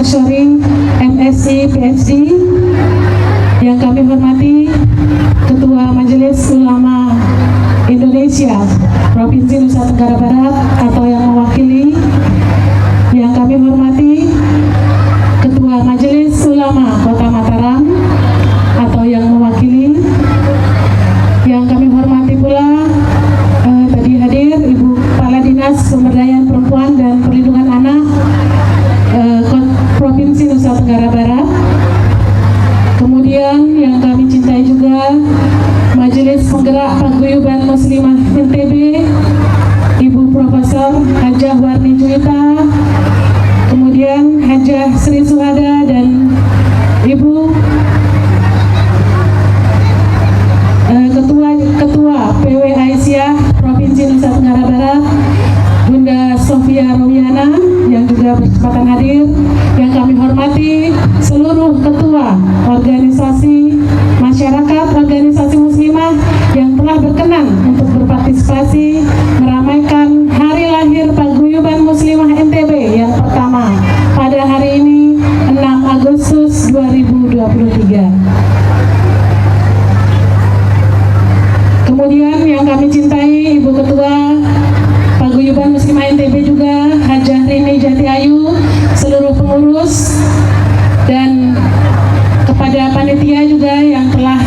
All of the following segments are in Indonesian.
Syarif MSc PhD. Yang kami hormati Ketua Majelis Ulama Indonesia Provinsi Nusa Tenggara Barat atau yang mewakili. Yang kami hormati Ketua Majelis Ulama Kota Mataram atau yang mewakili. Yang kami hormati pula tadi hadir Ibu Kepala Dinas Pemberdayaan Perempuan dan Perlindungan Anak Provinsi Nusa Tenggara Barat. Kemudian yang kami cintai juga Majelis Penggerak Paguyuban Muslimah NTB, Ibu Profesor Hajah Warni Juwita, kemudian Hajah Sri Suhada dan Ibu Ketua PW Aisyah Provinsi Nusa Tenggara Barat, Bunda Sofia Rowiana yang juga berkesempatan hadir. Yang kami hormati seluruh ketua organisasi masyarakat, organisasi muslimah yang telah berkenan untuk berpartisipasi meramaikan hari lahir Paguyuban Muslimah NTB yang pertama pada hari ini 6 Agustus 2023. Kemudian yang kami cintai Ibu Ketua Paguyuban Muslimah NTB juga Hajah Rini Jati Ayu, seluruh pengurus, dan kepada panitia juga yang telah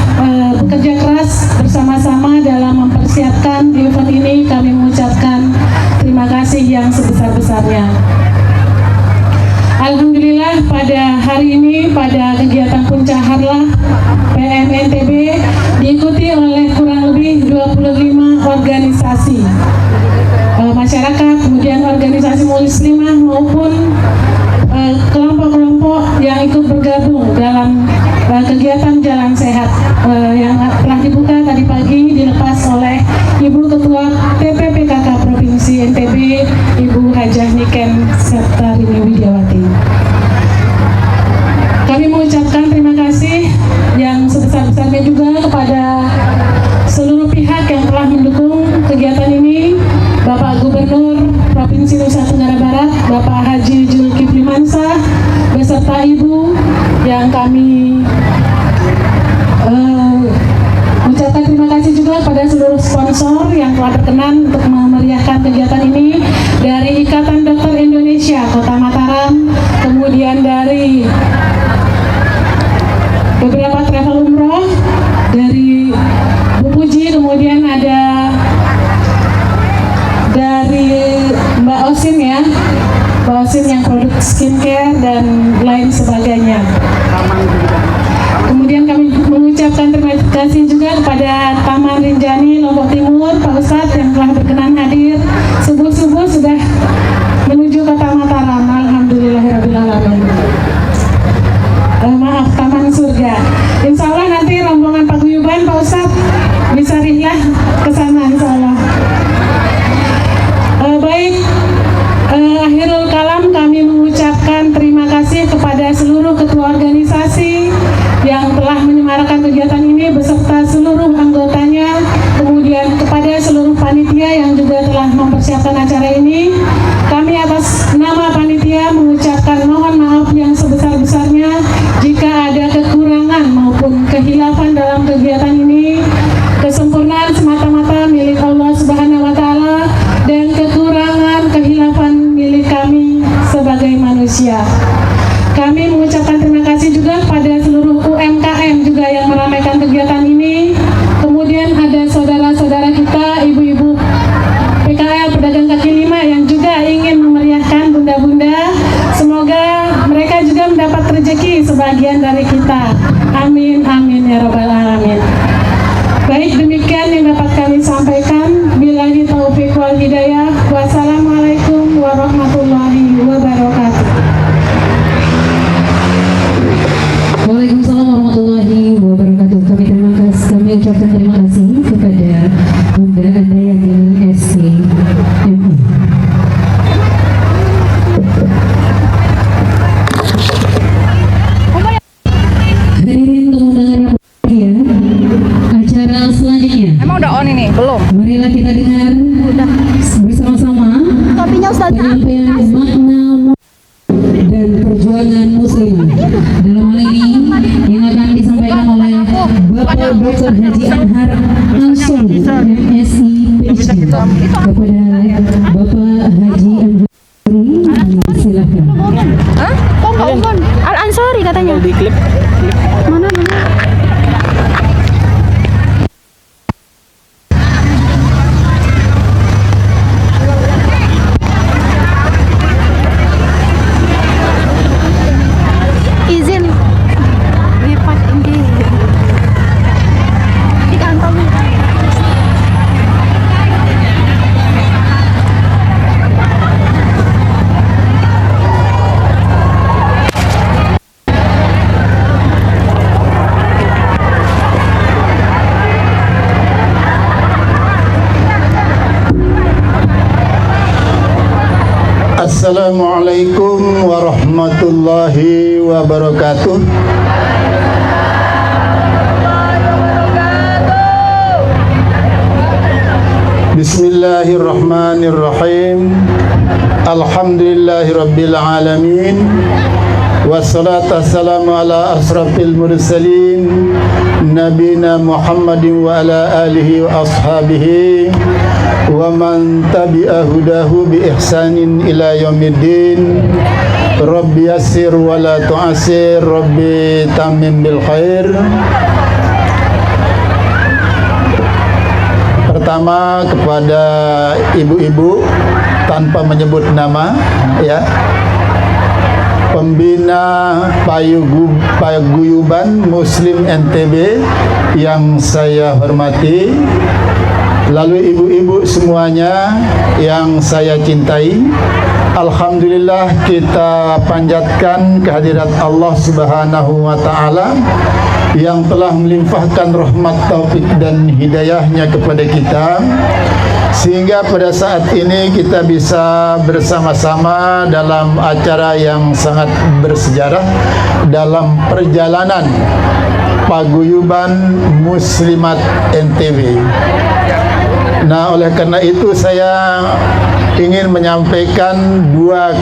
bekerja keras bersama-sama dalam mempersiapkan event ini, kami mengucapkan terima kasih yang sebesar-besarnya. Alhamdulillah pada hari ini pada kegiatan Puncak Harlah PMNTB diikuti oleh kurang lebih 25 organisasi masyarakat, kemudian organisasi muslimah maupun kelompok-kelompok yang ikut bergabung dalam kegiatan Jalan Sehat yang telah dibuka tadi pagi, dilepas oleh Ibu Ketua TPPKK Provinsi NTB, Ibu Hajah Niken Septarini Widiawati. Kami mengucapkan terima kasih yang sebesar-besarnya juga kepada seluruh pihak yang telah mendukung kegiatan ini, Bapak Gubernur Provinsi Nusa Tenggara Barat, Bapak Haji Zulkifli Mansah, beserta Ibu, yang kami mengucapkan terima kasih juga kepada seluruh sponsor yang telah berkenan untuk memeriahkan kegiatan ini, dari Ikatan Dokter Indonesia Kota Mataram, kemudian dari beberapa travel umroh, dari Bu Puji, kemudian ada dari Mbak Osin ya, Mbak Osin yang produk skincare dan lain sebagainya. Kemudian kami mengucapkan terima kasih juga kepada Taman Rinjani Lombok Timur, Pak Ustadz yang telah berkenan hadir subuh-subuh sudah menuju Kota Mataram. Alhamdulillahirrahmanirrahim. Maaf, Taman Surga. Insya Allah nanti rombongan Paguyuban Pak Ustadz bisa rihlah ke sana insya Allah. Baik, akhirul kalam, kami mengucapkan terima kasih kepada seluruh ketua organisasi yang telah menyemarakan kegiatan ini beserta seluruh anggotanya, kemudian kepada seluruh panitia yang juga telah mempersiapkan acara ini. Kami atas nama panitia mengucapkan mohon maaf yang sebesar-besarnya jika ada kekurangan maupun kehilafan dalam kegiatan ini. Kesempurnaan semata-mata milik Allah Subhanahu wa Ta'ala, dan kekurangan kehilafan milik kami sebagai manusia. Kami mengucapkan terima kasih juga kepada seluruh UMKM juga yang meramaikan kegiatan ini. Kemudian ada saudara-saudara kita, ibu-ibu PKL pedagang kaki lima yang juga ingin memeriahkan bunda-bunda. Semoga mereka juga mendapat rezeki sebagian dari kita. Amin, amin ya rabbal alamin. Baik, demikian yang dapat kami sampaikan. Billahi taufiq wal hidayah. Wassalamualaikum warahmatullahi wabarakatuh. Waalaikumsalam warahmatullahi wabarakatuh. Kami ucapkan terima kasih kepada Bunda Andayani SCMI. Hadirin untuk undangan ya, acara selanjutnya. Emang udah on ini? Belum. Marilah kita dengar bersama-sama Topinya Ustazah. penyampaian makna dan perjuangan Assalamualaikum warahmatullahi wabarakatuh. Bismillahirrahmanirrahim. Alhamdulillahirabbil alamin. Wassalatu wassalamu ala asrafil mursalin nabina Muhammadin wa ala alihi wa ashabihi wa man tabi'a hudahu bi ihsanin ila yaumiddin. Rabbi yassir wa la tu'assir, Rabbi tamim bil khair. Pertama kepada ibu-ibu tanpa menyebut nama, ya, pembina paguyuban Muslim NTB yang saya hormati, lalu ibu-ibu semuanya yang saya cintai. Alhamdulillah kita panjatkan kehadirat Allah Subhanahu wa taala yang telah melimpahkan rahmat, taufik dan hidayahnya kepada kita, sehingga pada saat ini kita bisa bersama-sama dalam acara yang sangat bersejarah dalam perjalanan paguyuban Muslimat NTB. Nah, oleh karena itu saya ingin menyampaikan dua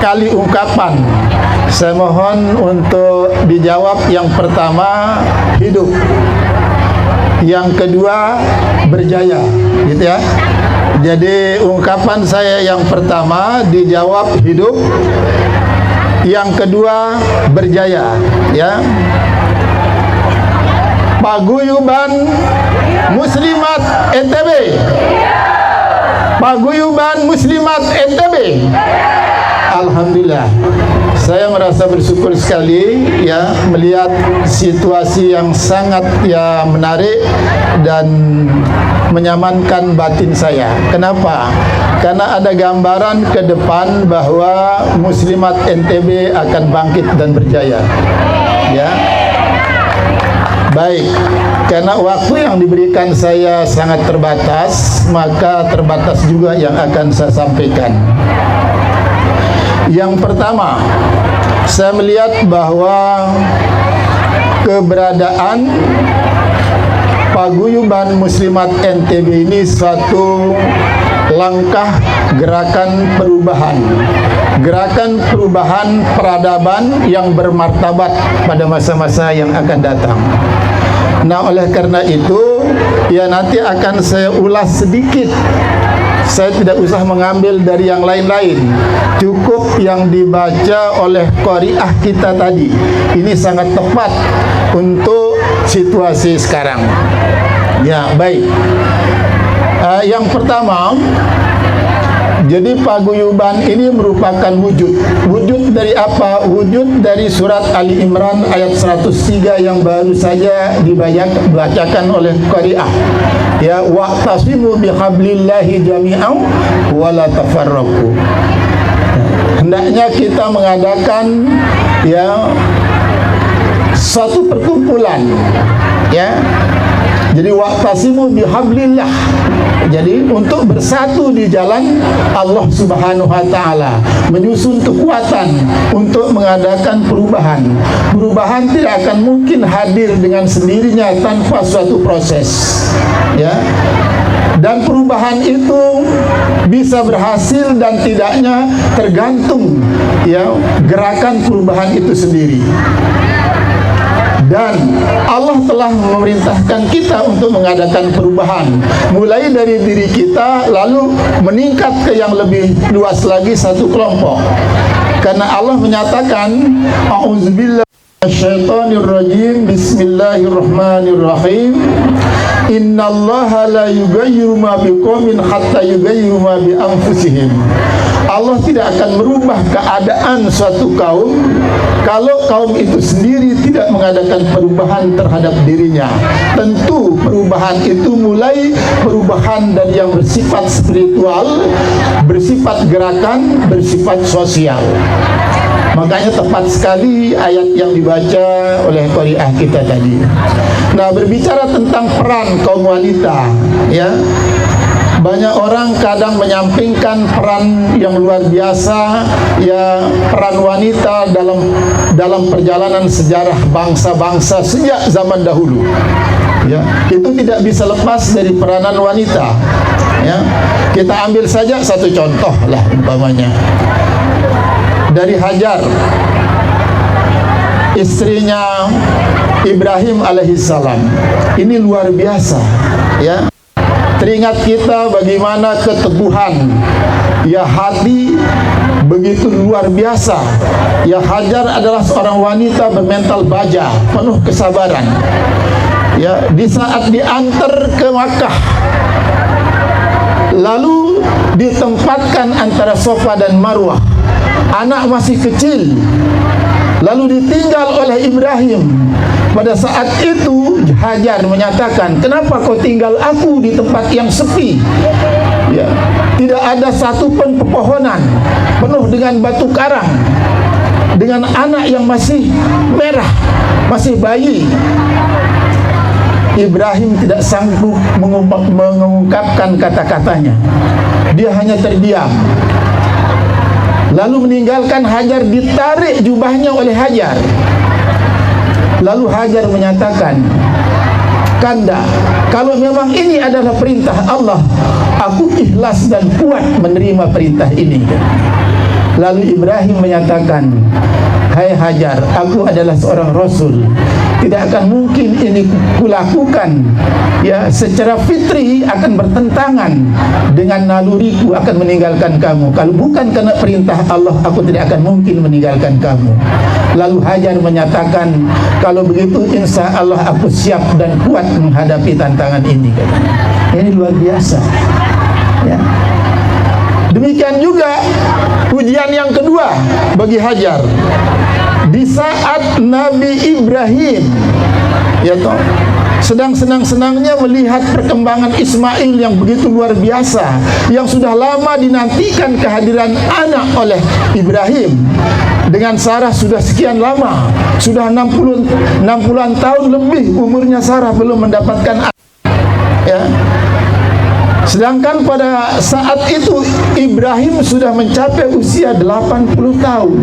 kali ungkapan. Saya mohon untuk dijawab. Yang pertama, hidup. Yang kedua, berjaya, gitu ya. Jadi ungkapan saya yang pertama dijawab hidup, yang kedua berjaya, ya. Paguyuban Muslimat NTB. Paguyuban Muslimat NTB. Alhamdulillah, saya merasa bersyukur sekali, ya, melihat situasi yang sangat, ya, menarik dan menyamankan batin saya. Kenapa? Karena ada gambaran ke depan bahwa Muslimat NTB akan bangkit dan berjaya, ya. Baik, karena waktu yang diberikan saya sangat terbatas, maka terbatas juga yang akan saya sampaikan. Yang pertama, saya melihat bahwa keberadaan paguyuban Muslimat NTB ini suatu langkah gerakan perubahan peradaban yang bermartabat pada masa-masa yang akan datang. Nah, oleh karena itu, ya, nanti akan saya ulas sedikit. Saya tidak usah mengambil dari yang lain-lain, cukup yang dibaca oleh qari'ah kita tadi. Ini sangat tepat untuk situasi sekarang. Ya, baik. Yang pertama, jadi paguyuban ini merupakan wujud. Wujud dari apa? Wujud dari surat Ali Imran ayat 103 yang baru saja dibacakan oleh qari'ah. Ya, wa'tasimu bihablillahi jami'an wa la tafarraqu. Hendaknya kita mengadakan, ya, satu perkumpulan, ya. Jadi wa'tasimu bihablillah. Jadi untuk bersatu di jalan Allah Subhanahu wa taala, menyusun kekuatan untuk mengadakan perubahan. Perubahan tidak akan mungkin hadir dengan sendirinya tanpa suatu proses, ya. Dan perubahan itu bisa berhasil dan tidaknya tergantung, ya, gerakan perubahan itu sendiri. Dan Allah telah memerintahkan kita untuk mengadakan perubahan, mulai dari diri kita, lalu meningkat ke yang lebih luas lagi, satu kelompok. Karena Allah menyatakan, a'udzubillahi minasyaitonir rajim, bismillahirrahmanirrahim. Innallaha la yughayyiru ma biqaumin hatta yughayyiru ma bi anfusihim. Allah tidak akan merubah keadaan suatu kaum kalau kaum itu sendiri tidak mengadakan perubahan terhadap dirinya. Tentu perubahan itu mulai perubahan dari yang bersifat spiritual, bersifat gerakan, bersifat sosial. Makanya tepat sekali ayat yang dibaca oleh qari'ah kita tadi. Nah, berbicara tentang peran kaum wanita, ya, Banyak orang kadang menyampingkan peran yang luar biasa, ya, peran wanita dalam perjalanan sejarah bangsa-bangsa sejak zaman dahulu. Ya, itu tidak bisa lepas dari peranan wanita. Ya, kita ambil saja satu contoh lah, umpamanya dari Hajar, istrinya Ibrahim alaihissalam. Ini luar biasa, ya. Teringat kita bagaimana keteguhan, ya, hati begitu luar biasa. Ya, Hajar adalah seorang wanita bermental baja, penuh kesabaran. Ya, di saat diantar ke Makkah, lalu ditempatkan antara Safa dan Marwah, anak masih kecil, lalu ditinggal oleh Ibrahim. Pada saat itu Hajar menyatakan, kenapa kau tinggal aku di tempat yang sepi? Ya, tidak ada satupun pepohonan, penuh dengan batu karang, dengan anak yang masih merah, masih bayi. Ibrahim tidak sanggup mengungkapkan kata-katanya. Dia hanya terdiam, lalu meninggalkan Hajar. Ditarik jubahnya oleh Hajar. Lalu Hajar menyatakan, Kanda, kalau memang ini adalah perintah Allah, aku ikhlas dan kuat menerima perintah ini. Lalu Ibrahim menyatakan, hai Hajar, aku adalah seorang Rasul, tidak akan mungkin ini kulakukan, ya, secara fitri akan bertentangan dengan naluriku akan meninggalkan kamu. Kalau bukan karena perintah Allah, aku tidak akan mungkin meninggalkan kamu. Lalu Hajar menyatakan, kalau begitu insya Allah aku siap dan kuat menghadapi tantangan ini. Ini luar biasa, ya. Demikian juga ujian yang kedua bagi Hajar di saat Nabi Ibrahim, ya toh, sedang senang-senangnya melihat perkembangan Ismail yang begitu luar biasa, yang sudah lama dinantikan kehadiran anak oleh Ibrahim. Dengan Sarah sudah sekian lama, sudah 60-an tahun lebih umurnya Sarah belum mendapatkan anak, ya. Sedangkan pada saat itu Ibrahim sudah mencapai usia 80 tahun.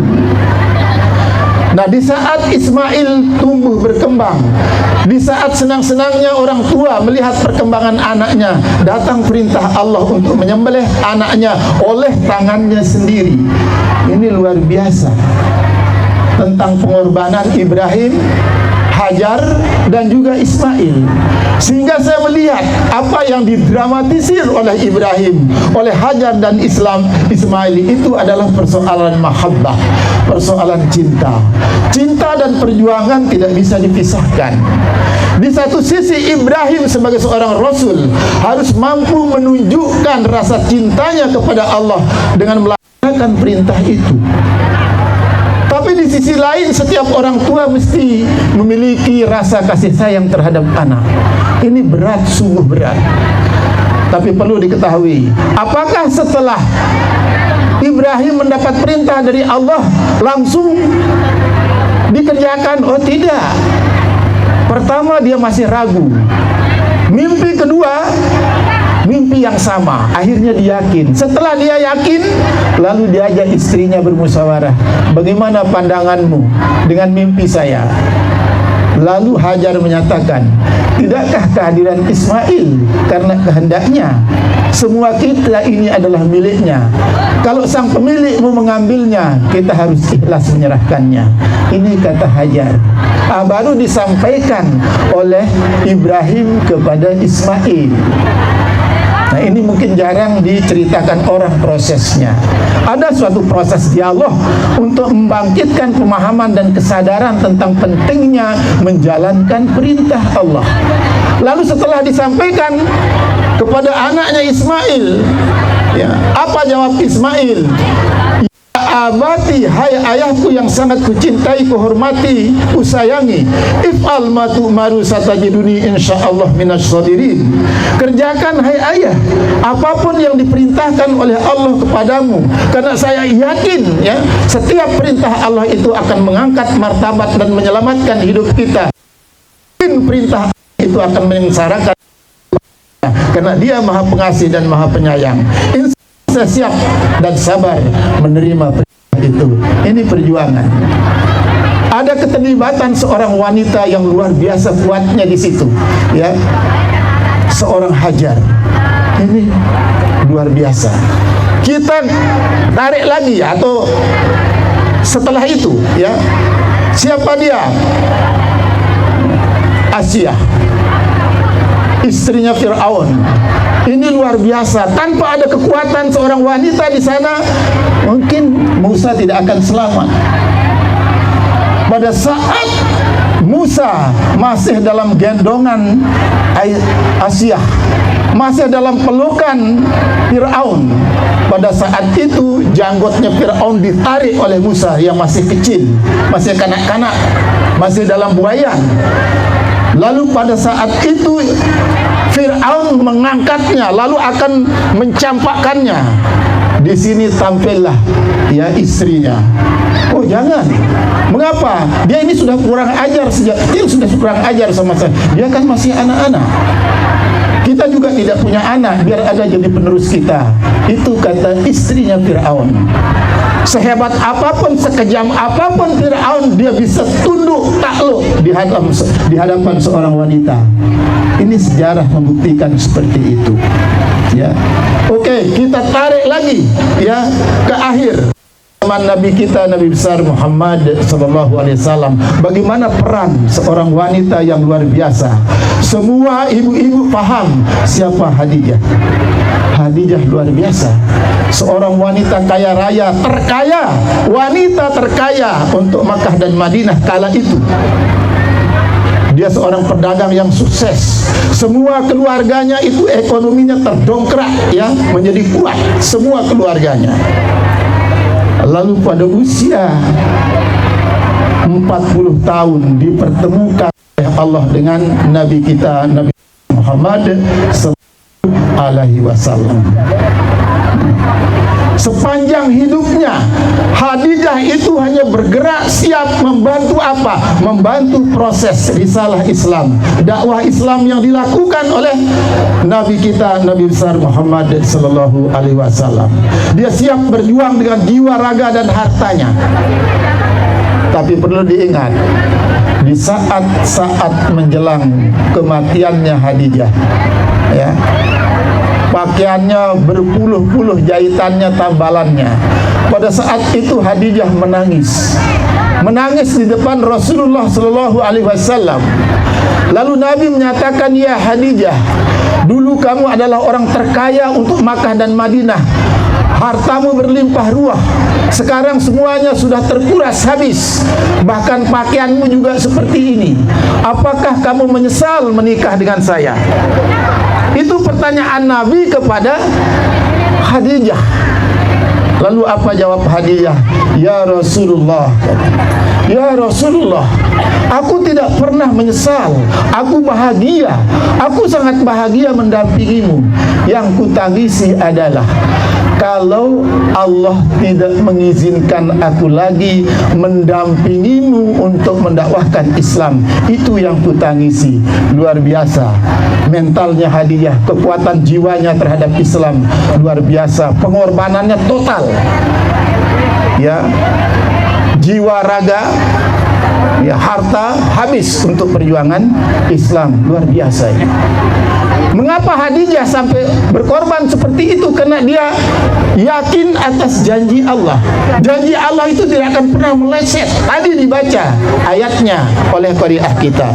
Nah, di saat Ismail tumbuh berkembang, di saat senang-senangnya orang tua melihat perkembangan anaknya, datang perintah Allah untuk menyembelih anaknya oleh tangannya sendiri. Ini luar biasa tentang pengorbanan Ibrahim, Hajar, dan juga Ismail. Sehingga saya melihat apa yang didramatisir oleh Ibrahim, oleh Hajar dan Ismail itu adalah persoalan mahabbah, persoalan cinta. Cinta dan perjuangan tidak bisa dipisahkan. Di satu sisi Ibrahim sebagai seorang Rasul harus mampu menunjukkan rasa cintanya kepada Allah dengan melaksanakan perintah itu. Tapi di sisi lain setiap orang tua mesti memiliki rasa kasih sayang terhadap anak. Ini berat, sungguh berat. Tapi perlu diketahui, apakah setelah Ibrahim mendapat perintah dari Allah langsung dikerjakan? Oh tidak. Pertama dia masih ragu. Mimpi kedua, mimpi yang sama. Akhirnya dia yakin. Setelah dia yakin, lalu dia ajak istrinya bermusyawarah. Bagaimana pandanganmu dengan mimpi saya? Lalu Hajar menyatakan, tidakkah kehadiran Ismail karena kehendaknya? Semua kita ini adalah miliknya. Kalau sang pemilik mau mengambilnya, kita harus ikhlas menyerahkannya. Ini kata Hajar. Baru disampaikan oleh Ibrahim kepada Ismail. Nah, ini mungkin jarang diceritakan orang prosesnya. Ada suatu proses dialog untuk membangkitkan pemahaman dan kesadaran tentang pentingnya menjalankan perintah Allah. Lalu setelah disampaikan kepada anaknya Ismail, ya, apa jawab Ismail? Abati, hai ayahku yang sangat kucintai, kuhormati, kusayangi, if'al ma tu'maru satajiduni insyaallah minasyadirin. Kerjakan hai ayah apapun yang diperintahkan oleh Allah kepadamu, karena saya yakin, ya, setiap perintah Allah itu akan mengangkat martabat dan menyelamatkan hidup kita. Perintah itu akan menyengsarakan karena dia maha pengasih dan maha penyayang. Saya siap dan sabar menerima perjuangan itu. Ini perjuangan. Ada keterlibatan seorang wanita yang luar biasa kuatnya di situ, ya. Seorang Hajar. Ini luar biasa. Kita tarik lagi atau setelah itu, ya. Siapa dia? Asia, istrinya Fir'aun. Ini luar biasa. Tanpa ada kekuatan seorang wanita di sana, mungkin Musa tidak akan selamat. Pada saat Musa masih dalam gendongan Asia, masih dalam pelukan Fir'aun, pada saat itu janggutnya Fir'aun ditarik oleh Musa yang masih kecil, masih kanak-kanak, masih dalam buayan. Lalu pada saat itu Fir'aun mengangkatnya, lalu akan mencampakkannya. Di sini tampillah, ya, istrinya. Oh jangan, mengapa? Dia ini sudah kurang ajar, sejak kecil sudah kurang ajar sama saya. Dia kan masih anak-anak. Kita juga tidak punya anak, biar ada jadi penerus kita. Itu kata istrinya Fir'aun. Sehebat apapun, sekejam apapun Fir'aun, dia bisa tunduk takluk di hadapan seorang wanita. Ini sejarah membuktikan seperti itu, ya. Oke, kita tarik lagi, ya, ke akhir zaman Nabi kita, Nabi besar Muhammad SAW. Bagaimana peran seorang wanita yang luar biasa. Semua ibu-ibu paham siapa Khadijah. Khadijah luar biasa. Seorang wanita kaya raya, terkaya, wanita terkaya untuk Makkah dan Madinah kala itu. Dia seorang pedagang yang sukses. Semua keluarganya itu ekonominya terdongkrak, ya, menjadi kuat. Semua keluarganya. Lalu pada usia 40 tahun dipertemukan oleh Allah dengan Nabi kita, Nabi Muhammad SAW. Sepanjang hidupnya Khadijah itu hanya bergerak siap membantu apa? Membantu proses risalah Islam, dakwah Islam yang dilakukan oleh Nabi kita, Nabi besar Muhammad SAW. Dia siap berjuang dengan jiwa, raga dan hartanya. Tapi perlu diingat, di saat-saat menjelang kematiannya Khadijah, ya, pakaiannya berpuluh-puluh jahitannya, tambalannya. Pada saat itu Khadijah menangis di depan Rasulullah SAW. Lalu Nabi menyatakan, ya Khadijah, dulu kamu adalah orang terkaya untuk Makkah dan Madinah, hartamu berlimpah ruah. Sekarang semuanya sudah terkuras habis, bahkan pakaianmu juga seperti ini. Apakah kamu menyesal menikah dengan saya? Itu pertanyaan Nabi kepada Khadijah. Lalu apa jawab Khadijah? Ya Rasulullah, ya Rasulullah, aku tidak pernah menyesal. Aku bahagia. Aku sangat bahagia mendampingimu. Yang kutangisi adalah kalau Allah tidak mengizinkan aku lagi mendampingimu untuk mendakwahkan Islam. Itu yang kutangisi. Luar biasa mentalnya Khadijah, kekuatan jiwanya terhadap Islam luar biasa, pengorbanannya total, ya, jiwa, raga, ya, harta habis untuk perjuangan Islam. Luar biasa ini. Mengapa Khadijah sampai berkorban seperti itu? Karena dia yakin atas janji Allah. Janji Allah itu tidak akan pernah meleset. Tadi dibaca ayatnya oleh qari'ah kita.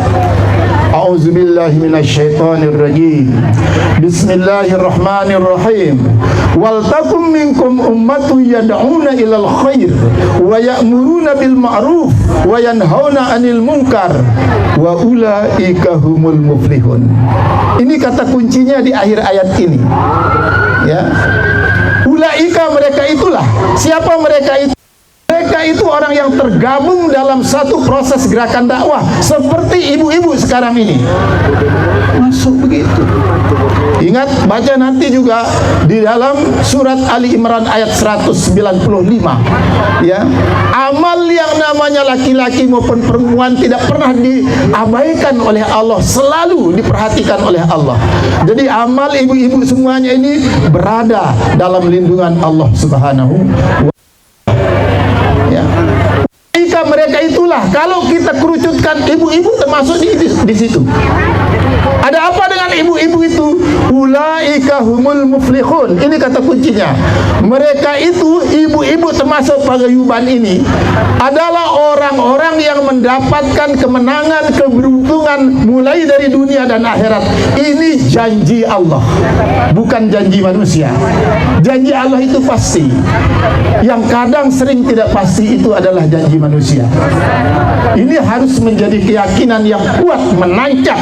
A'udzubillahi minasyaitonirrajim. Bismillahirrahmanirrahim. Wal takum minkum ummatun yad'una ilal khair wa ya'muruna bil ma'ruf wa yanhauna 'anil munkar wa ulaika humul muflihun. Ini kata kuncinya di akhir ayat ini, ya. Ulaika, mereka itulah. Siapa mereka itu? Mereka itu orang yang tergerak gabung dalam satu proses gerakan dakwah seperti ibu-ibu sekarang ini. Masuk begitu. Ingat, baca nanti juga di dalam surat Ali Imran ayat 195, ya. Amal yang namanya laki-laki maupun perempuan tidak pernah diabaikan oleh Allah, selalu diperhatikan oleh Allah. Jadi amal ibu-ibu semuanya ini berada dalam lindungan Allah Subhanahu wa Ta'ala, ya. Mereka itulah, kalau kita kerucutkan ibu-ibu termasuk di situ. Ada apa dengan ibu-ibu itu? Ulaika humul muflihun. Ini kata kuncinya. Mereka itu, ibu-ibu termasuk paguyuban ini, adalah orang-orang yang mendapatkan kemenangan, keberuntungan mulai dari dunia dan akhirat. Ini janji Allah, bukan janji manusia. Janji Allah itu pasti. Yang kadang sering tidak pasti itu adalah janji manusia. Ini harus menjadi keyakinan yang kuat, menancap,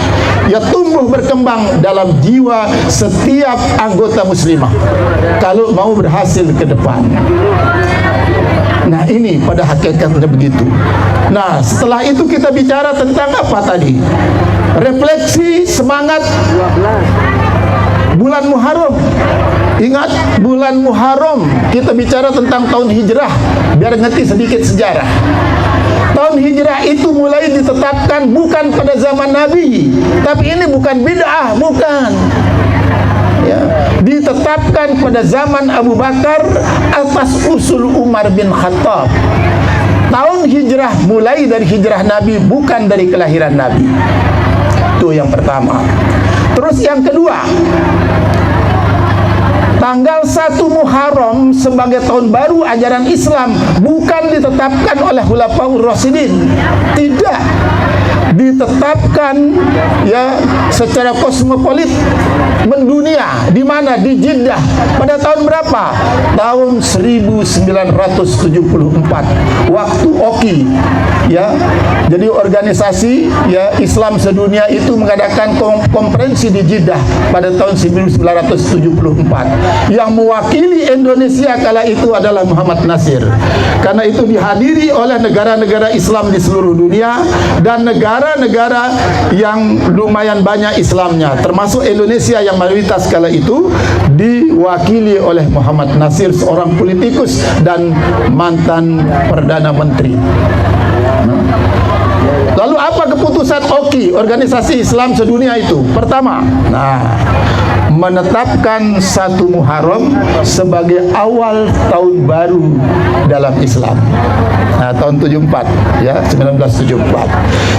ya, tumbuh berkembang dalam jiwa setiap anggota muslimah kalau mau berhasil ke depan. Nah, ini pada hakikatnya begitu. Nah, setelah itu kita bicara tentang apa tadi? Refleksi semangat bulan Muharram. Ingat, bulan Muharram kita bicara tentang tahun hijrah, biar ngerti sedikit sejarah. Tahun hijrah itu mulai ditetapkan bukan pada zaman Nabi, tapi ini bukan bid'ah, bukan. Ya, ditetapkan pada zaman Abu Bakar atas usul Umar bin Khattab. Tahun hijrah mulai dari hijrah Nabi, bukan dari kelahiran Nabi. Itu yang pertama. Terus yang kedua, tanggal 1 Muharram sebagai tahun baru ajaran Islam bukan ditetapkan oleh Khulafaur Rasyidin. Tidak. Ditetapkan, ya, secara kosmopolit mendunia. Di mana? Di Jeddah. Pada tahun berapa? Tahun 1974. Waktu OKI, ya. Jadi organisasi, ya, Islam sedunia itu mengadakan konferensi di Jeddah pada tahun 1974. Yang mewakili Indonesia kala itu adalah Muhammad Nasir. Karena itu dihadiri oleh negara-negara Islam di seluruh dunia dan negara yang lumayan banyak Islamnya, termasuk Indonesia yang mayoritas kala itu diwakili oleh Muhammad Nasir, seorang politikus dan mantan Perdana Menteri. Lalu apa keputusan OKI, Organisasi Islam Sedunia itu? Pertama, menetapkan 1 Muharram sebagai awal tahun baru dalam Islam. Tahun 74, ya, 1974.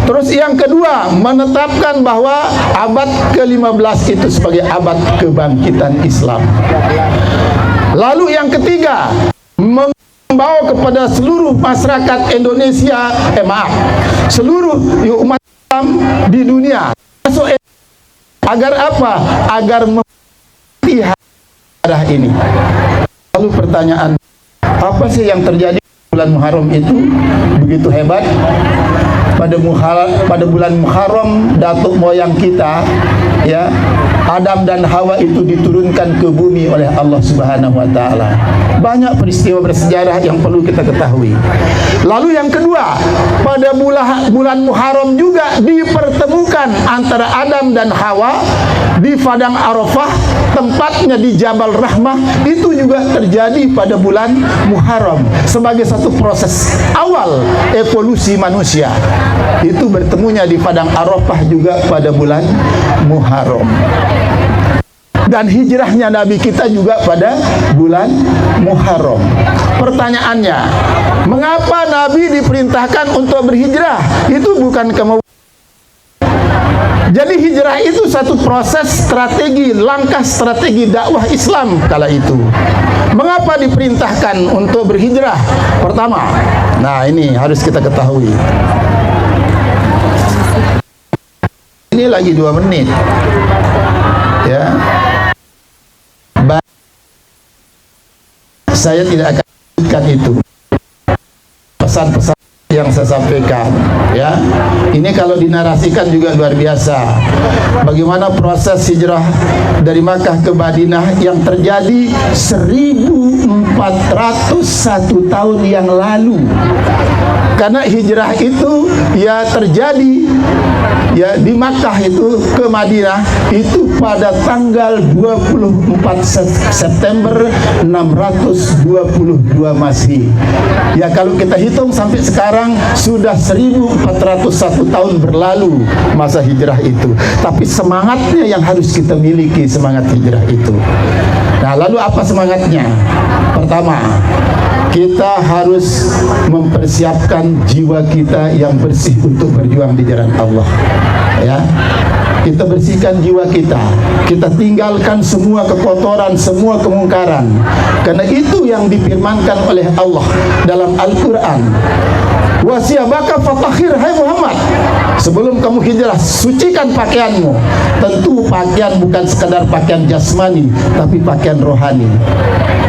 Terus yang kedua, menetapkan bahwa abad ke-15 itu sebagai abad kebangkitan Islam. Lalu yang ketiga, membawa kepada seluruh masyarakat Indonesia, seluruh umat Islam di dunia, masuk agar apa? Agar melihat ini. Lalu pertanyaan, apa sih yang terjadi bulan Muharram itu begitu hebat? Pada bulan Muharram, datuk moyang kita, ya, Adam dan Hawa itu diturunkan ke bumi oleh Allah Subhanahu wa Ta'ala. Banyak peristiwa bersejarah yang perlu kita ketahui. Lalu yang kedua, pada bulan Muharram juga dipertemukan antara Adam dan Hawa di Padang Arafah, tempatnya di Jabal Rahmah. Itu juga terjadi pada bulan Muharram sebagai satu proses awal evolusi manusia. Itu bertemunya di Padang Arafah juga pada bulan Muharram. Dan hijrahnya Nabi kita juga pada bulan Muharram. Pertanyaannya, mengapa Nabi diperintahkan untuk berhijrah? Itu bukan kemauan. Jadi hijrah itu satu proses strategi, langkah strategi dakwah Islam kala itu. Mengapa diperintahkan untuk berhijrah? Pertama, ini harus kita ketahui. Ini lagi 2 menit, ya. Saya tidak akan lanjutkan itu pesan-pesan yang saya sampaikan, ya. Ini kalau dinarasikan juga luar biasa. Bagaimana proses hijrah dari Makkah ke Madinah yang terjadi 1401 tahun yang lalu. Karena hijrah itu ya terjadi ya di Makkah itu ke Madinah itu pada tanggal 24 September 622 Masehi. Ya kalau kita hitung sampai sekarang sudah 1401 tahun berlalu masa hijrah itu. Tapi semangatnya yang harus kita miliki, semangat hijrah itu. Nah, lalu apa semangatnya? Pertama, kita harus mempersiapkan jiwa kita yang bersih untuk berjuang di jalan Allah. Ya, kita bersihkan jiwa kita. Kita tinggalkan semua kekotoran, semua kemungkaran. Karena itu yang difirmankan oleh Allah dalam Al-Quran. Wasiyabaka fatahhir, hai Muhammad, sebelum kamu hijrah sucikan pakaianmu. Tentu pakaian bukan sekadar pakaian jasmani, tapi pakaian rohani.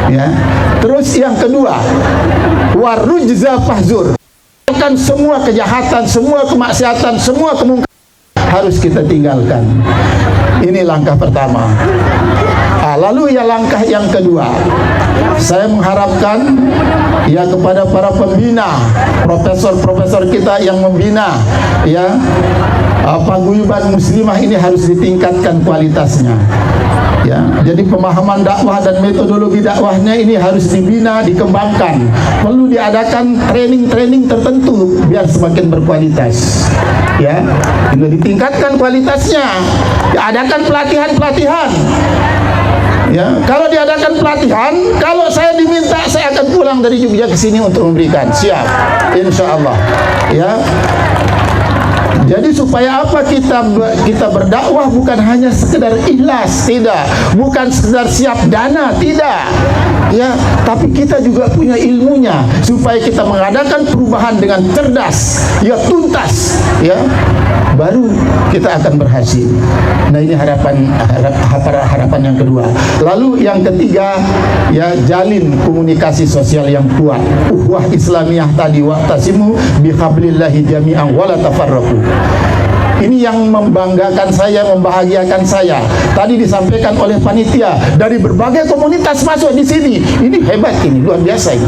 Ya. Terus yang kedua, warujza fahzur, kan semua kejahatan, semua kemaksiatan, semua kemungkaran harus kita tinggalkan. Ini langkah pertama. Lalu ya langkah yang kedua, saya mengharapkan ya kepada para pembina, profesor-profesor kita yang membina ya paguyuban muslimah ini harus ditingkatkan kualitasnya. Ya, jadi pemahaman dakwah dan metodologi dakwahnya ini harus dibina, dikembangkan. Perlu diadakan training-training tertentu biar semakin berkualitas. Ya, ini ditingkatkan kualitasnya. Diadakan pelatihan-pelatihan. Ya, kalau diadakan pelatihan, kalau saya diminta, saya akan pulang dari Jogja ke sini untuk memberikan. Siap, insya Allah. Ya. Jadi supaya apa kita berdakwah bukan hanya sekedar ikhlas, tidak, bukan sekedar siap dana, tidak, ya, tapi kita juga punya ilmunya supaya kita mengadakan perubahan dengan cerdas, ya tuntas, ya, baru kita akan berhasil. Nah ini harapan yang kedua. Lalu yang ketiga, ya jalin komunikasi sosial yang kuat. Uhwah Islamiyah tadi, wa'tasimu bihablillahi jami'an wala tafarraqu. Ini yang membanggakan saya, membahagiakan saya. Tadi disampaikan oleh panitia dari berbagai komunitas masuk di sini. Ini hebat, ini luar biasa ini.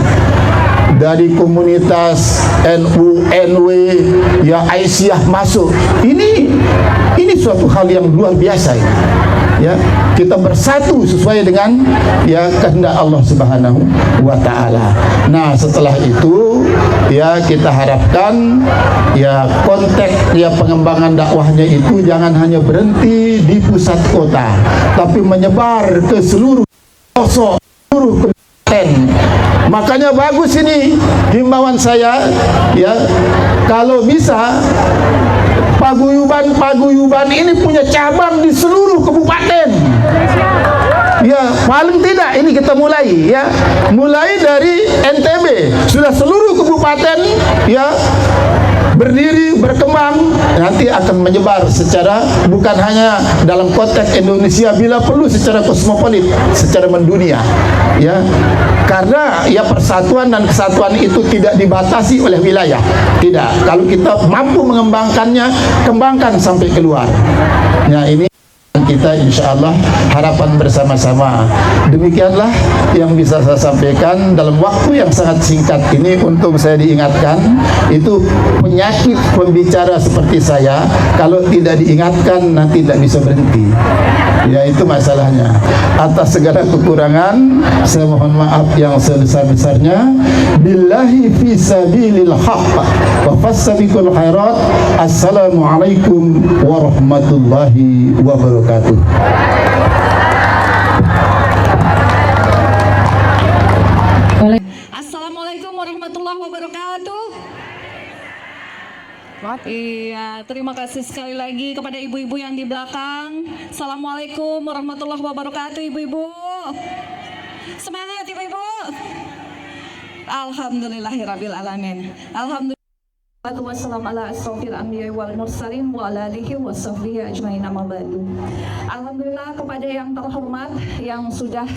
Dari komunitas NU, NW, ya Aisyah masuk. Ini suatu hal yang luar biasa ini. Ya, kita bersatu sesuai dengan ya kehendak Allah Subhanahu wa taala. Nah, setelah itu ya kita harapkan ya konteks ya pengembangan dakwahnya itu jangan hanya berhenti di pusat kota, tapi menyebar ke seluruh pelosok, seluruh kabupaten. Makanya bagus ini himbauan saya ya, kalau bisa paguyuban ini punya cabang di seluruh kabupaten. Ya, paling tidak ini kita mulai ya. Mulai dari NTB, sudah seluruh kabupaten ya berdiri, berkembang, nanti akan menyebar secara bukan hanya dalam konteks Indonesia, bila perlu secara kosmopolit, secara mendunia. Ya. Karena ya persatuan dan kesatuan itu tidak dibatasi oleh wilayah. Tidak. Kalau kita mampu mengembangkannya, kembangkan sampai keluar. Ya, ini kita insya Allah harapan bersama-sama. Demikianlah yang bisa saya sampaikan dalam waktu yang sangat singkat ini. Untuk saya diingatkan, itu penyakit pembicara seperti saya, kalau tidak diingatkan nanti tidak bisa berhenti. Ya, itu masalahnya. Atas segala kekurangan saya mohon maaf yang sebesar-besarnya. Billahi fi sabilil haqq wa fastabiqul khairat. Assalamualaikum warahmatullahi wabarakatuh. Assalamualaikum warahmatullahi wabarakatuh. Iya, terima kasih sekali lagi kepada ibu-ibu yang di belakang. Assalamualaikum warahmatullahi wabarakatuh, ibu-ibu. Semangat ibu-ibu. Alhamdulillahirabbil alamin. Alhamdulillah. Wassalamu ala asrofil anbiya wal mursalin wa ala alihi wa sahbihi ajmain, amma ba'du. Alhamdulillah kepada yang terhormat yang sudah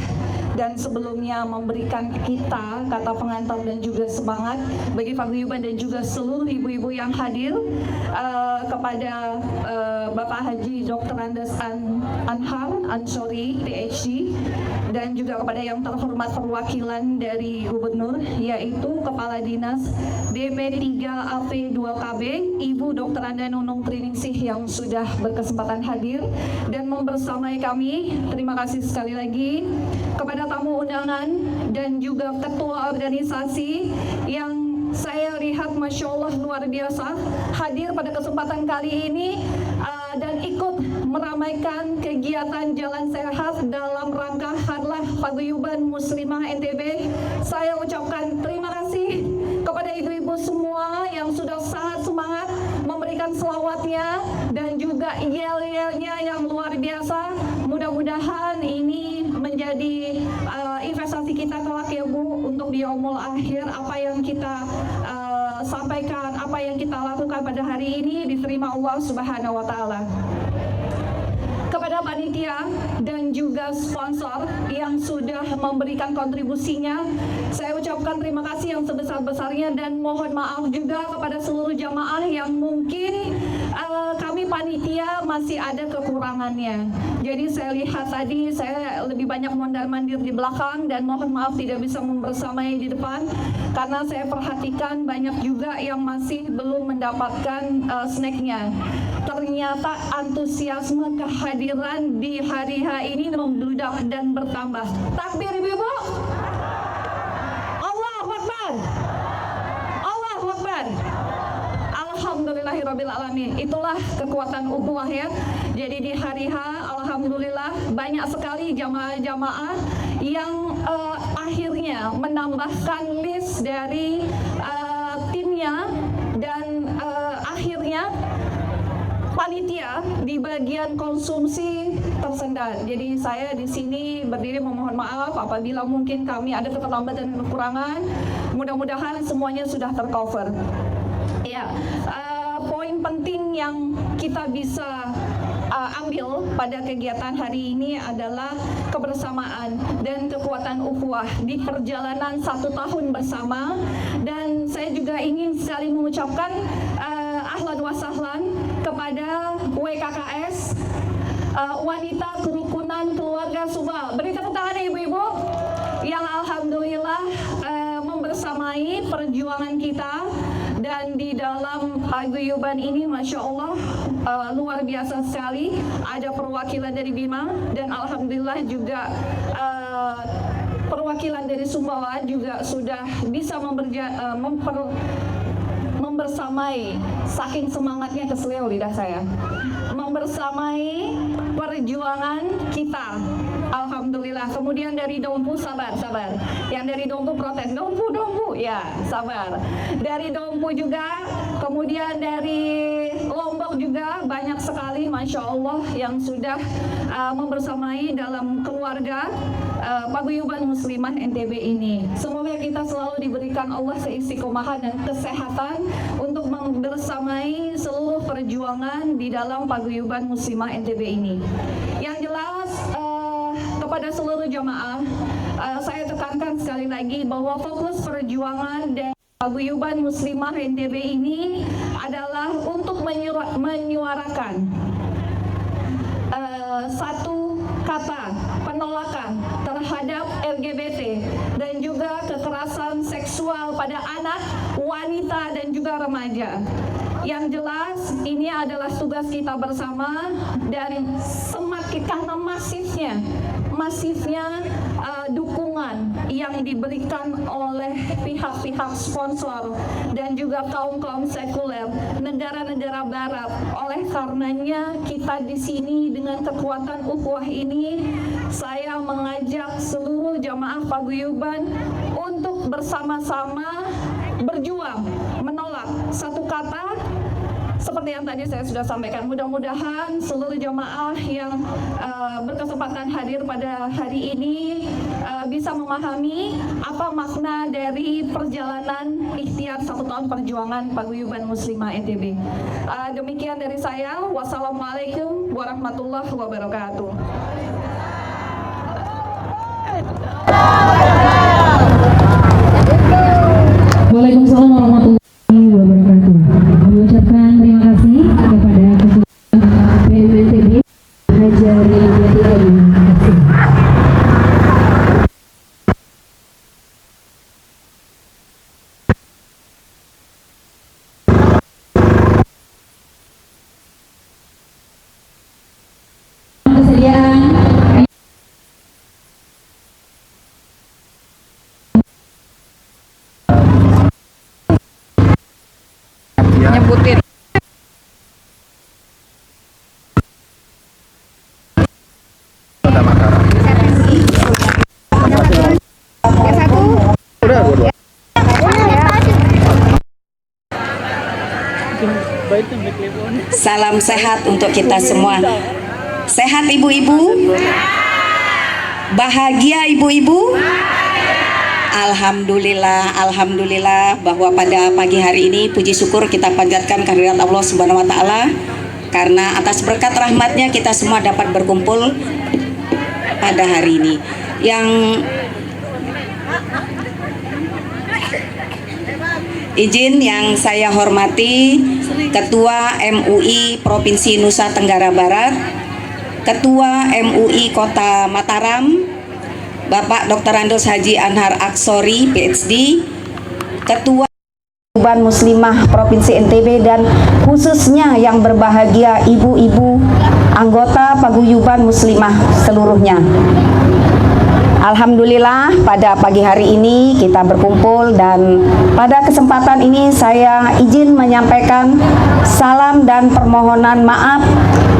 dan sebelumnya memberikan kita kata pengantar dan juga semangat bagi paguyuban dan juga seluruh ibu-ibu yang hadir, kepada Bapak Haji Dr. Andes Anhar Ansori PhD, dan juga kepada yang terhormat perwakilan dari Gubernur, yaitu Kepala Dinas DP3 AP2KB Ibu Dr. Anda Nunung Triningsih yang sudah berkesempatan hadir dan membersamai kami. Terima kasih sekali lagi kepada tamu undangan dan juga ketua organisasi yang saya lihat Masya Allah luar biasa hadir pada kesempatan kali ini dan ikut meramaikan kegiatan Jalan Sehat dalam rangka Hadlah Paguyuban Muslimah NTB. Saya ucapkan terima kasih kepada ibu-ibu semua yang sudah sangat semangat memberikan selawatnya dan juga yel-yelnya yang luar biasa. Mudah-mudahan ini menjadi investasi kita kelak ya Bu, untuk di yaumul akhir apa yang kita sampaikan, apa yang kita lakukan pada hari ini diterima Allah Subhanahu wa Ta'ala. Kepada panitia dan juga sponsor yang sudah memberikan kontribusinya, saya ucapkan terima kasih yang sebesar-besarnya dan mohon maaf juga kepada seluruh jamaah yang mungkin kami panitia masih ada kekurangannya. Jadi saya lihat tadi saya lebih banyak mondar-mandir di belakang dan mohon maaf tidak bisa membersamai di depan karena saya perhatikan banyak juga yang masih belum mendapatkan snacknya. Ternyata antusiasme kehadiran di hari H ini membludak dan bertambah. Takbir ibu-ibu. Allahu Akbar. Allahu Akbar. Alhamdulillahirabbil alamin. Itulah kekuatan ukhuwah ya. Jadi di hari H alhamdulillah banyak sekali jamaah-jamaah yang akhirnya menambahkan list dari timnya dan akhirnya panitia di bagian konsumsi tersendat. Jadi saya di sini berdiri memohon maaf apabila mungkin kami ada keterlambatan dan kekurangan. Mudah-mudahan semuanya sudah tercover. Ya, poin penting yang kita bisa ambil pada kegiatan hari ini adalah kebersamaan dan kekuatan ukhuwah di perjalanan 1 tahun bersama. Dan saya juga ingin sekali mengucapkan ahlan wa sahlan kepada WKKS Wanita Kerukunan Keluarga Subal. Beri tepuk tangan ya ibu-ibu yang alhamdulillah membersamai perjuangan kita. Dan di dalam paguyuban ini Masya Allah luar biasa sekali. Ada perwakilan dari Bima dan alhamdulillah juga perwakilan dari Sumbawa juga sudah bisa membersamai, saking semangatnya keseleo lidah saya, membersamai perjuangan kita. Alhamdulillah. Kemudian dari Dompu, sabar. Yang dari Dompu protes, Dompu, ya sabar. Dari Dompu juga, kemudian dari Lombok juga banyak sekali, Masya Allah yang sudah membersamai dalam keluarga Paguyuban Muslimah NTB ini. Semoga kita selalu diberikan Allah seistiqomahan dan kesehatan untuk membersamai seluruh perjuangan di dalam Paguyuban Muslimah NTB ini. Yang jelas kepada seluruh jamaah saya tekankan sekali lagi bahwa fokus perjuangan dan Paguyuban Muslimah NTB ini adalah untuk menyuarakan satu kata penolakan terhadap LGBT dan juga kekerasan seksual pada anak, wanita dan juga remaja. Yang jelas ini adalah tugas kita bersama dan semakin karena masifnya dukungan yang diberikan oleh pihak-pihak sponsor dan juga kaum-kaum sekuler negara-negara barat. Oleh karenanya kita di sini dengan kekuatan ukhuwah ini, saya mengajak seluruh jamaah paguyuban untuk bersama-sama berjuang menolak satu kata seperti yang tadi saya sudah sampaikan. Mudah-mudahan seluruh jamaah yang berkesempatan hadir pada hari ini bisa memahami apa makna dari perjalanan ikhtiar 1 tahun perjuangan Paguyuban Muslimah NTB. Demikian dari saya. Wassalamualaikum warahmatullahi wabarakatuh. Waalaikumsalam warahmatullahi wabarakatuh. Mengucapkan terima kasih kepada Ketua PMNTB Hajari Yati Ayu. Terima kasih. Kesediaan nyebutin Salam sehat untuk kita semua. Sehat ibu-ibu? Bahagia ibu-ibu? Alhamdulillah, alhamdulillah bahwa pada pagi hari ini puji syukur kita panjatkan kehadirat Allah Subhanahu wa taala karena atas berkat rahmatnya kita semua dapat berkumpul pada hari ini. Yang izin yang saya hormati Ketua MUI Provinsi Nusa Tenggara Barat, Ketua MUI Kota Mataram, Bapak Dr. Andos Haji Anhar Aksori, PhD, Ketua Paguyuban Muslimah Provinsi NTB, dan khususnya yang berbahagia ibu-ibu anggota Paguyuban Muslimah seluruhnya. Alhamdulillah pada pagi hari ini kita berkumpul dan pada kesempatan ini saya izin menyampaikan salam dan permohonan maaf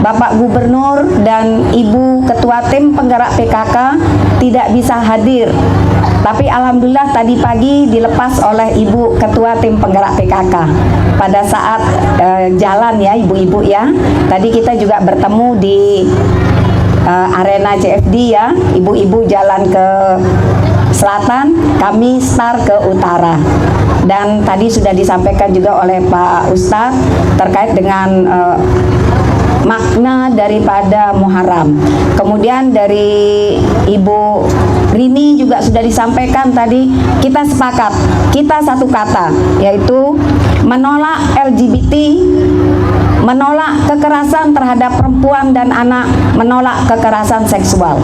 Bapak Gubernur dan Ibu Ketua Tim Penggerak PKK tidak bisa hadir. Tapi alhamdulillah tadi pagi dilepas oleh Ibu Ketua Tim Penggerak PKK pada saat jalan ya ibu-ibu ya. Tadi kita juga bertemu di arena CFD ya, ibu-ibu jalan ke selatan, kami start ke utara. Dan tadi sudah disampaikan juga oleh Pak Ustadz terkait dengan makna daripada Muharram. Kemudian dari Ibu Rini juga sudah disampaikan tadi, kita sepakat, kita satu kata, yaitu menolak LGBT, menolak kekerasan terhadap perempuan dan anak, menolak kekerasan seksual.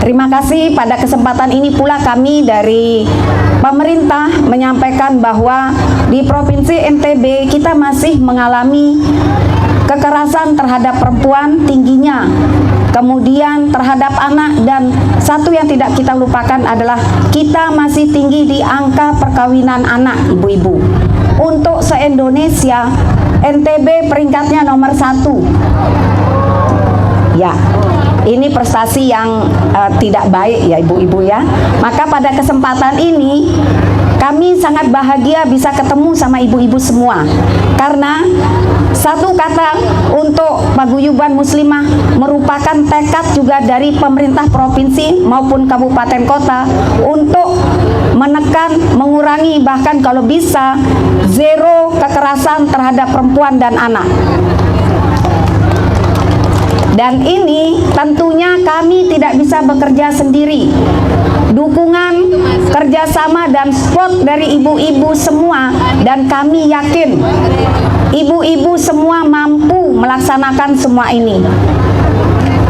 Terima kasih pada kesempatan ini pula kami dari pemerintah menyampaikan bahwa di Provinsi NTB kita masih mengalami kekerasan terhadap perempuan tingginya, kemudian terhadap anak, dan satu yang tidak kita lupakan adalah kita masih tinggi di angka perkawinan anak ibu-ibu. Untuk se-Indonesia, NTB peringkatnya nomor 1. Ya, ini prestasi yang tidak baik ya ibu-ibu ya. Maka pada kesempatan ini kami sangat bahagia bisa ketemu sama ibu-ibu semua. Karena satu kata untuk Paguyuban Muslimah merupakan tekad juga dari pemerintah provinsi maupun kabupaten kota untuk menekan, mengurangi, bahkan kalau bisa zero kekerasan terhadap perempuan dan anak. Dan ini tentunya kami tidak bisa bekerja sendiri. Dukungan, kerjasama, dan support dari ibu-ibu semua, dan kami yakin ibu-ibu semua mampu melaksanakan semua ini.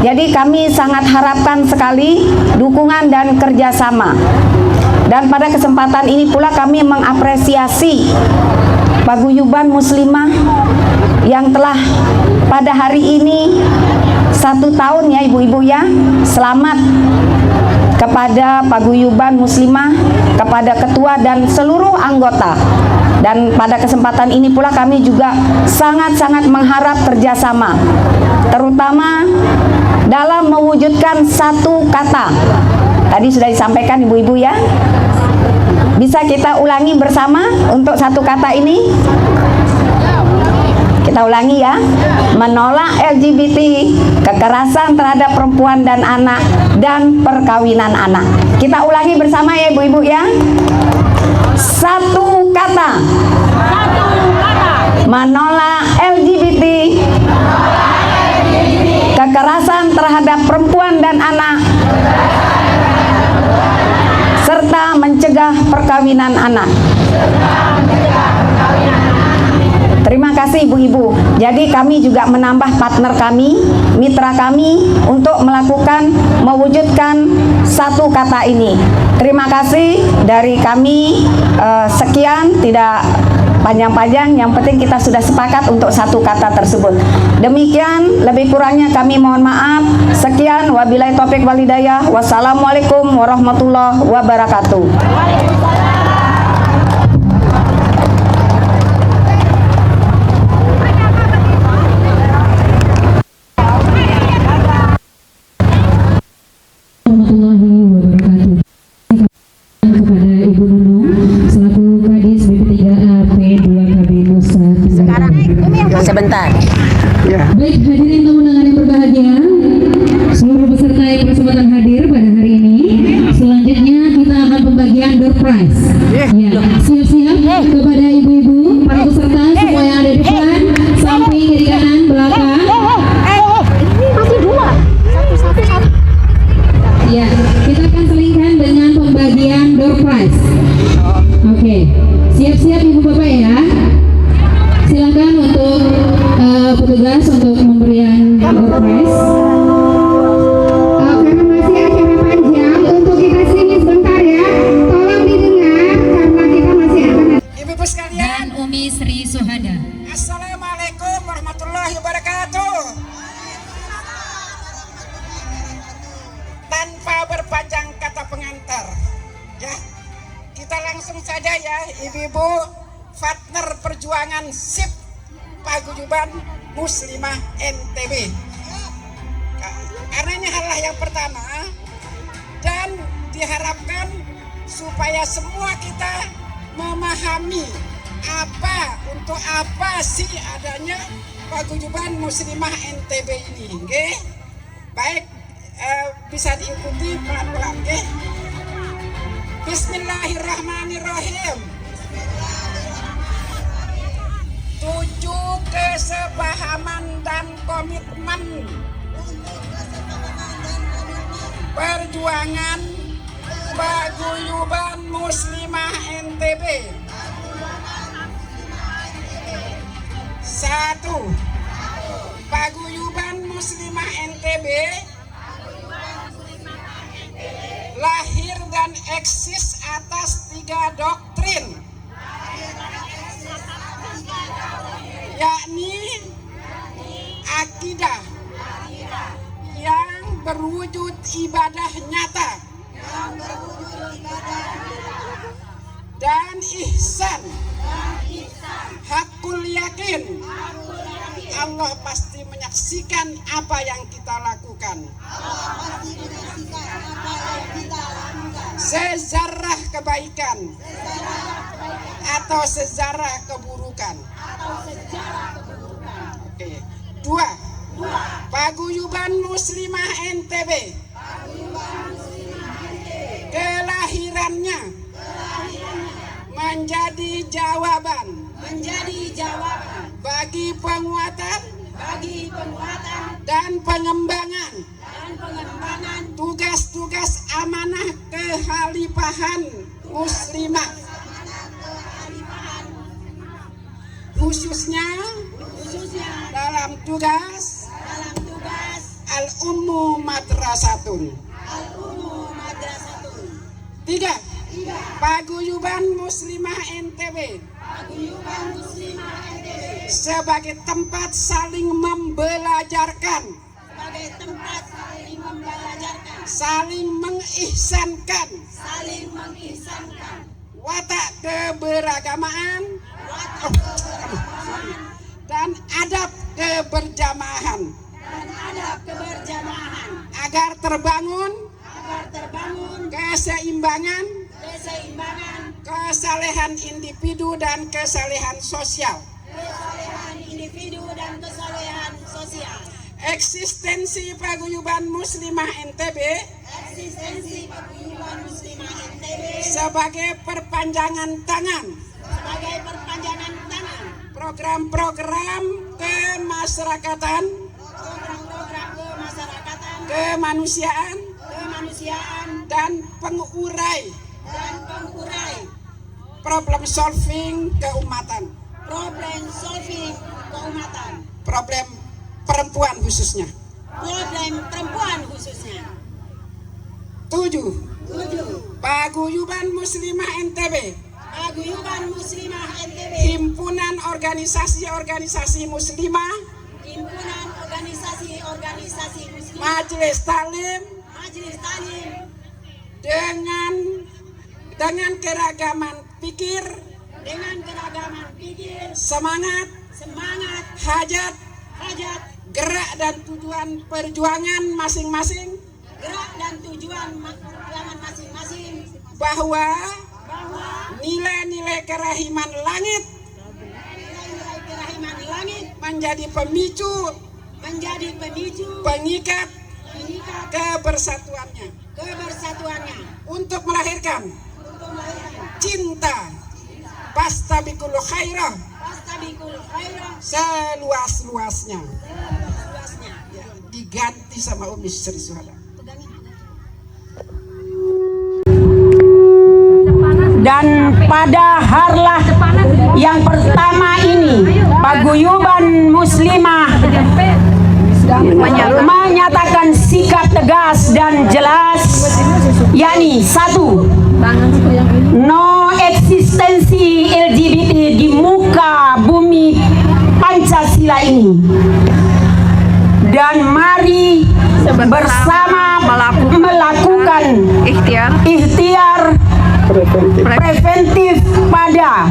Jadi kami sangat harapkan sekali dukungan dan kerjasama. Dan pada kesempatan ini pula kami mengapresiasi Paguyuban Muslimah yang telah pada hari ini 1 tahun ya ibu-ibu ya. Selamat kepada Paguyuban Muslimah, kepada ketua dan seluruh anggota. Dan pada kesempatan ini pula kami juga sangat-sangat mengharap kerjasama, terutama dalam mewujudkan satu kata. Tadi sudah disampaikan ibu-ibu ya. Bisa kita ulangi bersama untuk satu kata ini? Kita ulangi ya. Menolak LGBT, kekerasan terhadap perempuan dan anak, dan perkawinan anak. Kita ulangi bersama ya ibu-ibu ya. Satu kata. Menolak LGBT, kekerasan terhadap perempuan dan anak, mencegah perkawinan anak. Terima kasih ibu-ibu. Jadi kami juga menambah partner kami, mitra kami untuk mewujudkan satu kata ini. Terima kasih dari kami. Sekian, tidak panjang-panjang, yang penting kita sudah sepakat untuk satu kata tersebut. Demikian, lebih kurangnya kami mohon maaf. Sekian, wabillahi taufik wal hidayah. Wassalamualaikum warahmatullahi wabarakatuh. Warahmatullahi wabarakatuh. Kepada Ibu Nunung selaku Kadis BP3A P2KB Nusa Tenggara Barat. Sebentar. Baik, hadirin tamu undangan yang berbahagia, seluruh peserta yang berkesempatan hadir pada hari ini. Selanjutnya kita akan pembagian door prize. Ya, siap-siap kepada ibu-ibu, para peserta semua yang ada di depan, samping, kiri kanan, belakang. Ya, kita akan selingkan dengan pembagian door prize. Oke, siap-siap ibu bapak ya. Silakan untuk petugas untuk pemberian door prize. Karena masih acara panjang, untuk kita sini sebentar ya. Tolong didengar karena kita masih akan. Ibu-ibu sekalian, Dan Umi Sri Suhada. Assalamualaikum warahmatullahi wabarakatuh. Tanpa berpanjang kata pengantar, ya, kita langsung saja ya, ibu-ibu, partner perjuangan SIP Paguyuban Muslimah NTB. Karena ini adalah yang pertama, dan diharapkan supaya semua kita memahami untuk apa sih adanya Paguyuban Muslimah NTB ini, okay? Baik, bisa diikuti pelan-pelan, okay? Bismillahirrahmanirrahim. 7 kesepahaman dan komitmen perjuangan Paguyuban Muslimah NTB. 1. Paguyuban Muslimah NTB lahir dan eksis atas 3 doktrin, yakni akidah yang berwujud ibadah nyata dan ihsan, hakul yakin, Allah pasti menyaksikan apa yang kita lakukan. Sezarah kebaikan atau sezarah keburukan. Oke. 2. Paguyuban Muslimah NTB kelahirannya menjadi jawaban bagi penguatan dan pengembangan tugas-tugas amanah kekhalifahan muslimah, khususnya dalam tugas Al-Ummu Madrasatun. 3. Paguyuban Muslimah NTB sebagai tempat saling membelajarkan, saling mengihsankan watak keberagamaan dan adab keberjamahan agar terbangun keseimbangan, kesalehan individu dan kesalehan sosial. Eksistensi Paguyuban Muslimah NTB sebagai perpanjangan tangan program-program kemasyarakatan, kemanusiaan dan pengurai problem solving keumatan. Problem solving keumatan. Problem perempuan khususnya. Problem perempuan khususnya. 7. Paguyuban Muslimah NTB. Paguyuban Muslimah NTB. Himpunan organisasi-organisasi muslimah. Himpunan organisasi-organisasi muslimah. Majelis Taklim. Majelis Taklim. Dengan keragaman pikir. Dengan keragaman pikir. Semangat. Semangat. Hajat. Hajat. Gerak dan tujuan perjuangan masing-masing. Gerak dan tujuan perjuangan masing-masing. Bahwa nilai-nilai kerahiman langit. Nilai-nilai kerahiman langit. Menjadi pemicu. Menjadi pemicu. Pengikat. Pengikat. Kebersatuannya. Kebersatuannya. Untuk melahirkan. Cinta. Fastabikul khairah. Fastabikul khairah. Seluas-luasnya. Seluas-luasnya. Ya, diganti sama Umi Sri Suhada. Dan pada harlah yang pertama ini Paguyuban Muslimah menyatakan sikap tegas dan jelas, yakni 1. No eksistensi LGBT di muka bumi Pancasila ini. Dan mari bersama melakukan ikhtiar preventif pada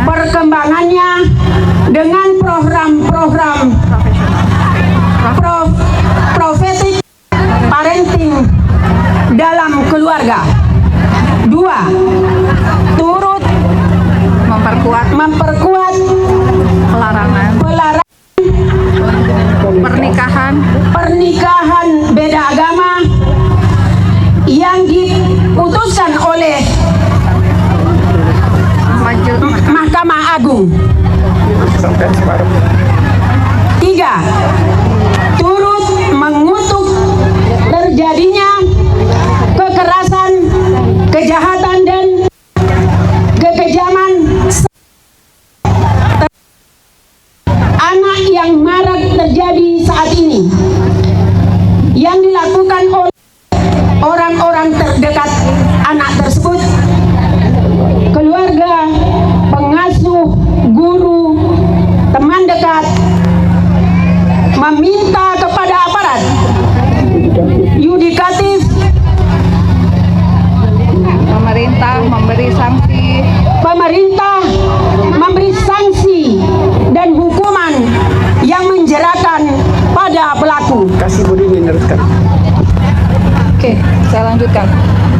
perkembangannya dengan program-program prophetic parenting dalam keluarga. 2. Turut memperkuat pelarangan pernikahan beda agama yang diputuskan oleh Mahkamah Agung. 3. Turut mengutuk terjadinya kekerasan, kejahatan dan kekejaman anak yang marak terjadi saat ini yang dilakukan oleh orang-orang terdekat anak tersebut, keluarga, pengasuh, guru, teman dekat, meminta kepada aparat yudikatif, Pemerintah memberi sanksi dan hukuman yang menjerakan pada pelaku. Kasih Budi meneruskan. Oke, saya lanjutkan.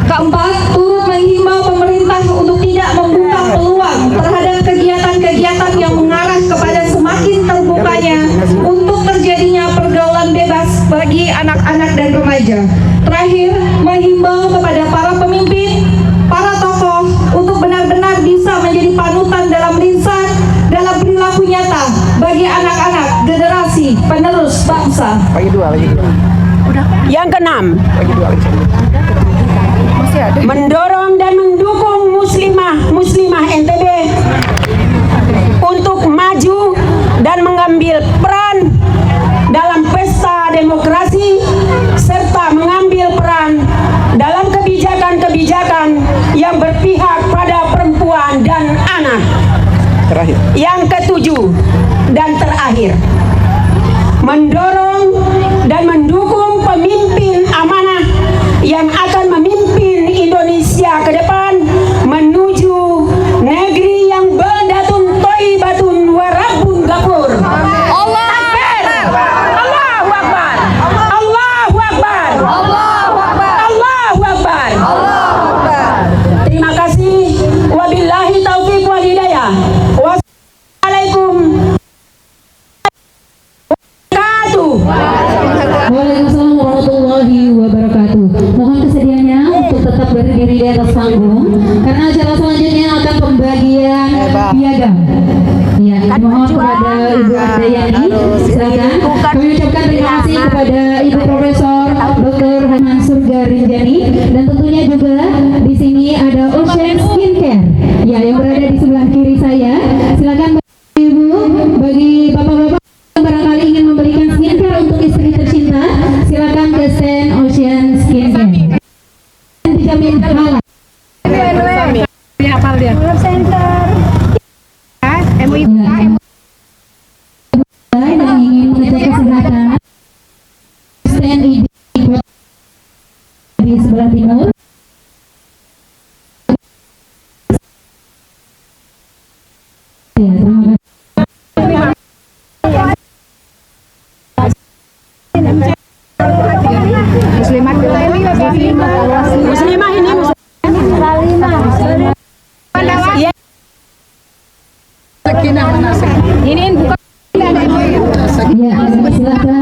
Keempat, turut menghimbau pemerintah untuk tidak membuka peluang terhadap kegiatan-kegiatan yang mengarah kepada semakin terbukanya untuk terjadinya pergaulan bebas bagi anak-anak dan remaja. Terakhir, menghimbau kepada para pemimpin, para tokoh untuk benar-benar bisa menjadi panutan dalam lisan, dalam perilaku nyata bagi anak-anak generasi penerus bangsa. Yang keenam, mendorong dan mendukung muslimah NTB untuk maju dan mengambil peran dalam pesta demokrasi serta mengambil peran dalam kebijakan-kebijakan yang berpihak pada perempuan dan anak. Yang ketujuh dan terakhir, mendorong dan mendukung pemimpin amanah yang akan memimpin Indonesia ke depan menuju negeri yang baldatun thayyibatun wa rabbun ghafur. Allahu Akbar. Allahu Akbar. Allahu Akbar. Allahu Akbar. Allahu Akbar. Terima kasih. Wabillahi taufiq wal hidayah. Wassalamualaikum Waalaikumsalam warahmatullahi wabarakatuh. Mohon kesediaannya untuk tetap berdiri di atas panggung karena acara selanjutnya akan pembagian piagam. Ya, mohon kepada Ibu Ardayani, silakan. Kami ucapkan terima kasih kepada Ibu Profesor Dr. Mansur Garinjani dan tentunya juga di sini ada Ocean Skincare. Ya, yang berada di sebelah kiri saya. Silakan Ibu, bagi bapak-bapak yang barangkali ingin memberikan skincare untuk istri tercinta, silakan ke stand Ocean Skincare. Dijamin halal. Yang ingin mengecek kesehatan, stand di sebelah timur. Ya, terima kasih. Muslimah ini Ya, silakan